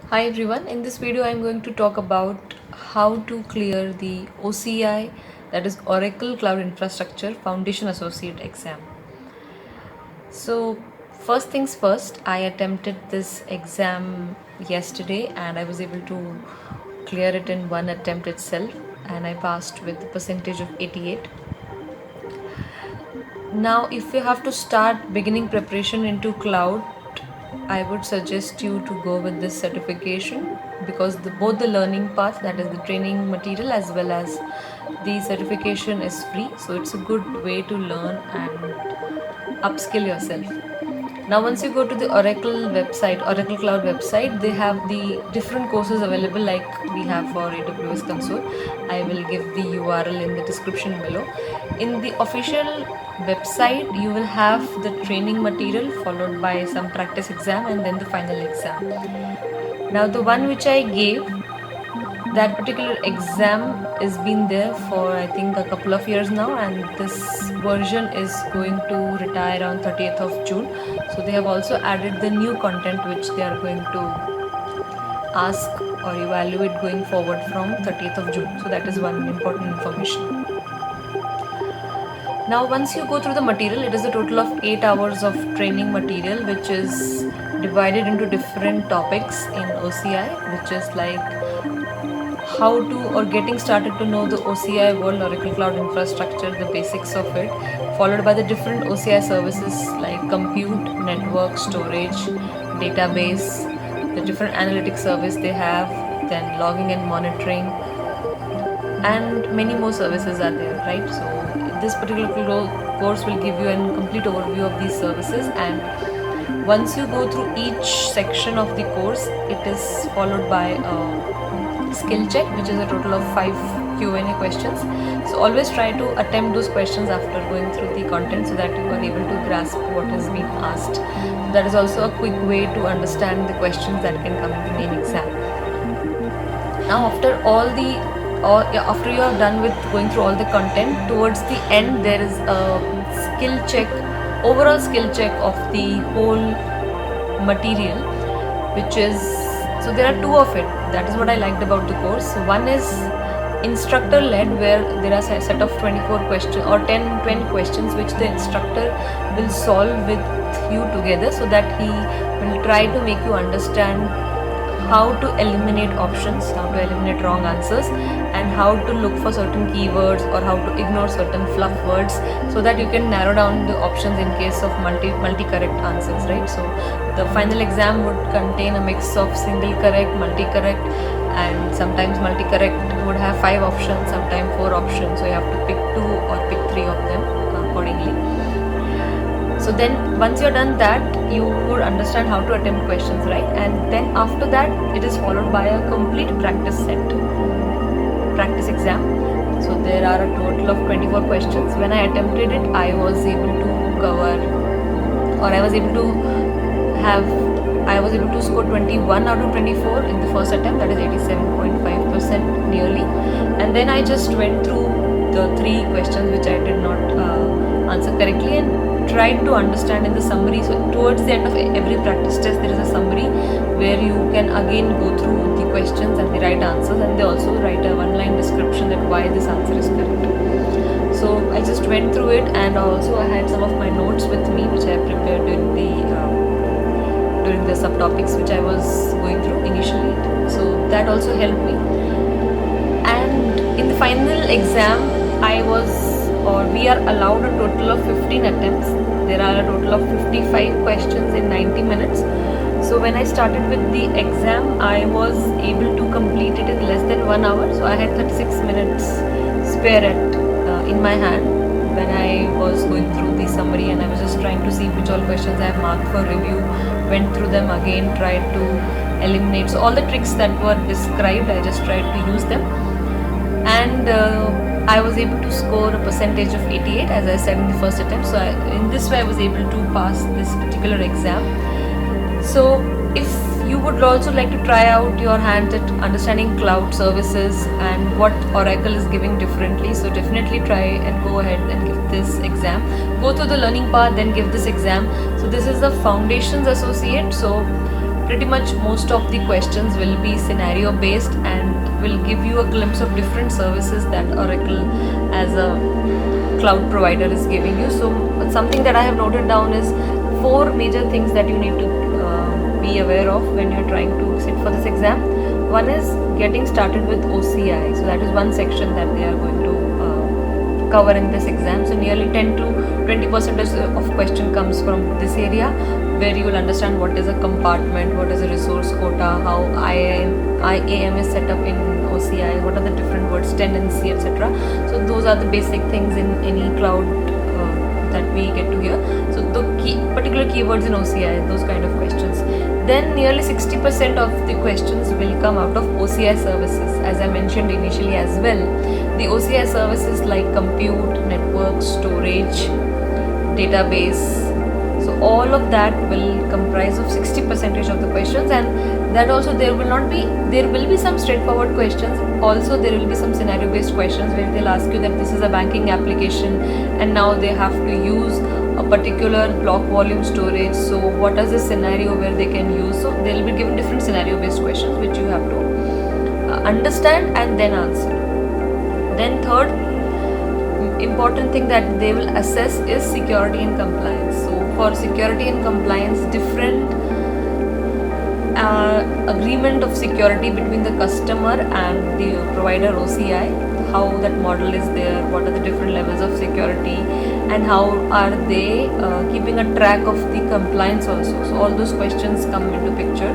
Hi everyone, in this video I am going to talk about how to clear the OCI, that is Oracle Cloud Infrastructure Foundation Associate exam. So first things first, I attempted this exam yesterday and I was able to clear it in one attempt itself, and I passed with a percentage of 88. Now if you have to start beginning preparation into cloud, I would suggest you to go with this certification because both the learning path, that is the training material, as well as the certification is free. So it's a good way to learn and upskill yourself. Now once you go to the Oracle Cloud website, they have the different courses available like we have for AWS Console. I will give the URL in the description below. In the official website, you will have the training material followed by some practice exam and then the final exam. Now the one which I gave, that particular exam is been there for I think a couple of years now, and this version is going to retire on 30th of June. So they have also added the new content which they are going to ask or evaluate going forward from 30th of June. So that is one important information. Now once you go through the material, it is a total of 8 hours of training material which is divided into different topics in OCI, which is like how to or getting started to know the OCI world, Oracle Cloud Infrastructure, the basics of it, followed by the different OCI services like compute, network, storage, database, the different analytics service they have, then logging and monitoring, and many more services are there, right? So this particular course will give you a complete overview of these services, and once you go through each section of the course, it is followed by a skill check, which is a total of 5 Q&A questions. So always try to attempt those questions after going through the content so that you are able to grasp what is being asked. So that is also a quick way to understand the questions that can come in the main exam. Now after you have done with going through all the content, towards the end there is a skill check, overall skill check of the whole material, which is, so there are two of it. That is what I liked about the course. One is instructor led, where there are a set of 24 questions or 10-20 questions which the instructor will solve with you together, so that he will try to make you understand how to eliminate options, how to eliminate wrong answers, and how to look for certain keywords or how to ignore certain fluff words, so that you can narrow down the options in case of multi correct answers, right? So the final exam would contain a mix of single correct, multi correct, and sometimes multi correct would have 5 options, sometimes 4 options, so you have to pick 2 or pick 3 of them accordingly. So then once you're done that, you would understand how to attempt questions, right? And then after that, it is followed by a complete practice exam. So there are a total of 24 questions. When I attempted it, I was able to cover, or I was able to score 21 out of 24 in the first attempt, that is 87.5% nearly. And then I just went through the 3 questions which I did not answer correctly and tried to understand in the summary. So towards the end of every practice test, there is a summary where you can again go through the questions and the right answers, and they also write a 1-line description that why this answer is correct. So I just went through it, and also I had some of my notes with me which I prepared during the subtopics which I was going through initially. So that also helped me. And in the final exam, we are allowed a total of 15 attempts. There are a total of 55 questions in 90 minutes. So when I started with the exam, I was able to complete it in less than 1 hour. So I had 36 minutes spare in my hand when I was going through the summary, and I was just trying to see which all questions I have marked for review, went through them again, tried to eliminate. So all the tricks that were described, I just tried to use them, and I was able to score a percentage of 88, as I said in the first attempt. So in this way I was able to pass this particular exam. So if you would also like to try out your hands at understanding cloud services and what Oracle is giving differently, so definitely try and go ahead and give this exam. Go through the learning path, then give this exam. So this is the Foundations Associate. So pretty much most of the questions will be scenario based and will give you a glimpse of different services that Oracle as a cloud provider is giving you. So something that I have noted down is 4 major things that you need to be aware of when you're trying to sit for this exam. One is getting started with OCI. So that is one section that they are going to cover in this exam. So nearly 10 to 20% of question comes from this area, where you will understand what is a compartment, what is a resource quota, how IAM is set up in OCI, what are the different words, tenancy, etc. So those are the basic things in any cloud that we get to hear. So the particular keywords in OCI, those kind of questions. Then nearly 60% of the questions will come out of OCI services. As I mentioned initially as well, the OCI services like compute, network, storage, database. So all of that will comprise of 60% of the questions, and that also there will be some straightforward questions. Also there will be some scenario based questions where they'll ask you that this is a banking application and now they have to use a particular block volume storage. So what is the scenario where they can use? So they'll be given different scenario based questions which you have to understand and then answer. Then third important thing that they will assess is security and compliance. So for security and compliance, different agreement of security between the customer and the provider OCI, how that model is there, what are the different levels of security, and how are they keeping a track of the compliance also. So all those questions come into picture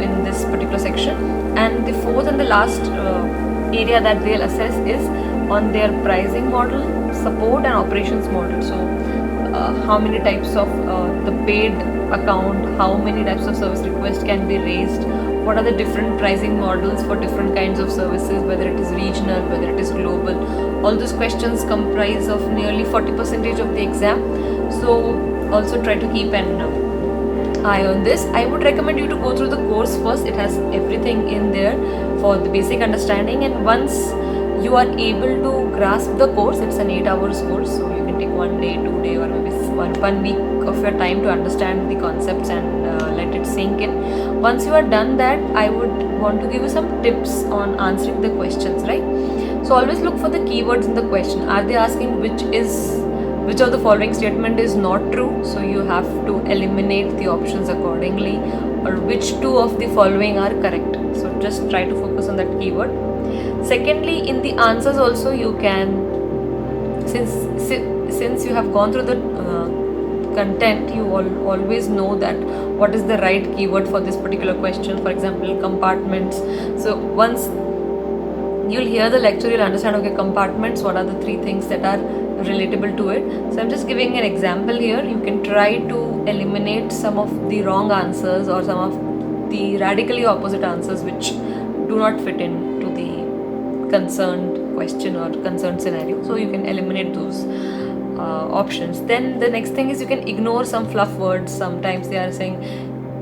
in this particular section. And the fourth and the last area that they'll assess is on their pricing model, support and operations model. So how many types of the paid account, how many types of service requests can be raised, what are the different pricing models for different kinds of services, whether it is regional, whether it is global. All those questions comprise of nearly 40% of the exam. So also try to keep an eye on this. I would recommend you to go through the course first. It has everything in there for the basic understanding, and once you are able to grasp the course, it's an 8 hours course, so you can take 1 day, 2 day, or maybe one week of your time to understand the concepts and let it sink in. Once you are done that, I would want to give you some tips on answering the questions, right? So always look for the keywords in the question. Are they asking which of the following statement is not true? So you have to eliminate the options accordingly, or which 2 of the following are correct. So just try to focus on that keyword. Secondly, in the answers also you can, since you have gone through the content, you always know that what is the right keyword for this particular question. For example, compartments. So once you'll hear the lecture, you'll understand, okay, compartments, what are the 3 things that are relatable to it. So I'm just giving an example here. You can try to eliminate some of the wrong answers or some of the radically opposite answers which do not fit into the concerned question or concerned scenario. So you can eliminate those options. Then the next thing is you can ignore some fluff words. Sometimes they are saying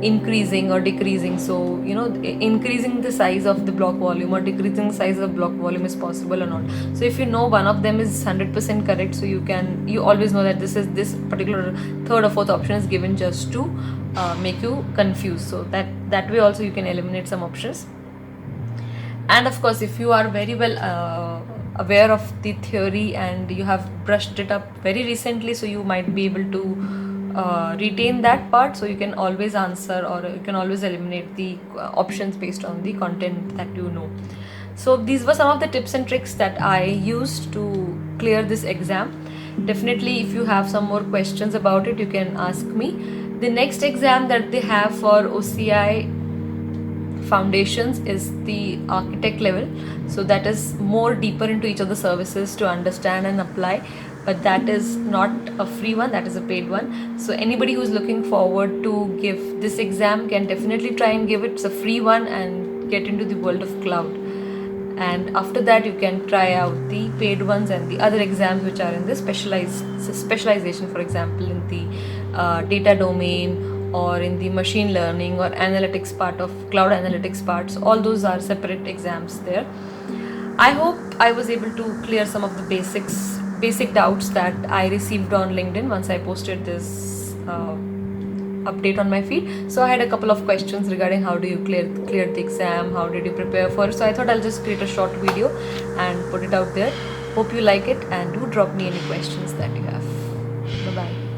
increasing or decreasing. So increasing the size of the block volume or decreasing the size of block volume is possible or not. So if you know one of them is 100% correct, so you always know that this particular third or fourth option is given just to make you confused. So that way also you can eliminate some options. And of course, if you are very well aware of the theory and you have brushed it up very recently, so you might be able to retain that part. So you can always answer, or you can always eliminate the options based on the content that you know. So these were some of the tips and tricks that I used to clear this exam. Definitely, if you have some more questions about it, you can ask me. The next exam that they have for OCI Foundations is the architect level. So that is more deeper into each of the services to understand and apply. But that is not a free one, that is a paid one. So anybody who's looking forward to give this exam can definitely try and give it. It's a free one and get into the world of cloud. And after that you can try out the paid ones and the other exams which are in the specialization, for example in the data domain or in the machine learning or analytics part of cloud analytics parts. All those are separate exams there. I hope I was able to clear some of the basic doubts that I received on LinkedIn once I posted this update on my feed. So I had a couple of questions regarding how do you clear the exam, how did you prepare for it. So I thought I'll just create a short video and put it out there. Hope you like it, and do drop me any questions that you have. Bye bye.